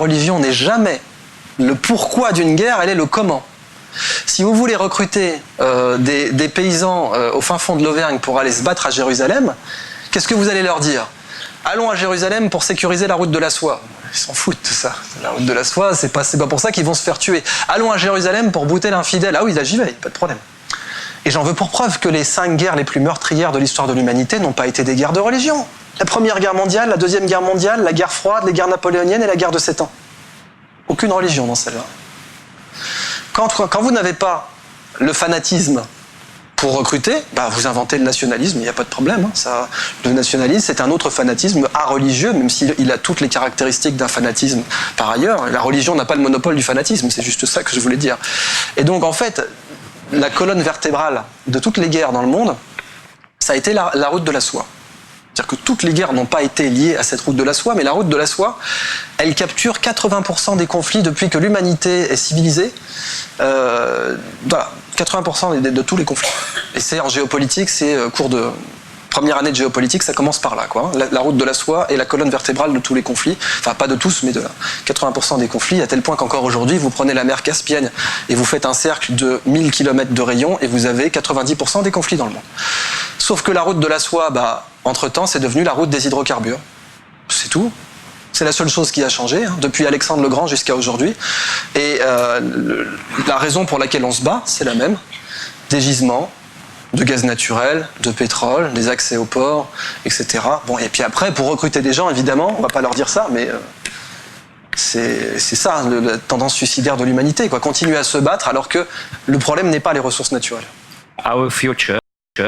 religion n'est jamais le pourquoi d'une guerre, elle est le comment. Si vous voulez recruter des paysans au fin fond de l'Auvergne pour aller se battre à Jérusalem, qu'est-ce que vous allez leur dire? Allons à Jérusalem pour sécuriser la route de la soie. Ils s'en foutent de ça. La route de la soie, c'est pas pour ça qu'ils vont se faire tuer. Allons à Jérusalem pour bouter l'infidèle. Ah oui, là j'y vais, pas de problème. Et j'en veux pour preuve que les 5 guerres les plus meurtrières de l'histoire de l'humanité n'ont pas été des guerres de religion. La Première Guerre mondiale, la Deuxième Guerre mondiale, la guerre froide, les guerres napoléoniennes et la guerre de 7 ans. Aucune religion dans celle-là. Quand vous n'avez pas le fanatisme pour recruter, bah vous inventez le nationalisme, il n'y a pas de problème. Hein. Ça, le nationalisme, c'est un autre fanatisme religieux, même s'il a toutes les caractéristiques d'un fanatisme par ailleurs. La religion n'a pas le monopole du fanatisme, c'est juste ça que je voulais dire. Et donc en fait, la colonne vertébrale de toutes les guerres dans le monde, ça a été la route de la soie. C'est-à-dire que toutes les guerres n'ont pas été liées à cette route de la soie, mais la route de la soie, elle capture 80% des conflits depuis que l'humanité est civilisée. Voilà, 80% de tous les conflits. Et c'est en géopolitique, c'est cours de première année de géopolitique, ça commence par là, quoi. La route de la soie est la colonne vertébrale de tous les conflits. Enfin, pas de tous, mais de 80% des conflits, à tel point qu'encore aujourd'hui, vous prenez la mer Caspienne et vous faites un cercle de 1000 km de rayon et vous avez 90% des conflits dans le monde. Sauf que la route de la soie, bah, entre-temps, c'est devenu la route des hydrocarbures. C'est tout. C'est la seule chose qui a changé, hein, depuis Alexandre le Grand jusqu'à aujourd'hui. Et la raison pour laquelle on se bat, c'est la même. Des gisements, de gaz naturel, de pétrole, des accès aux ports, etc. Bon, et puis après, pour recruter des gens, évidemment, on va pas leur dire ça, mais c'est ça, la tendance suicidaire de l'humanité, quoi. Continuer à se battre alors que le problème n'est pas les ressources naturelles. Our future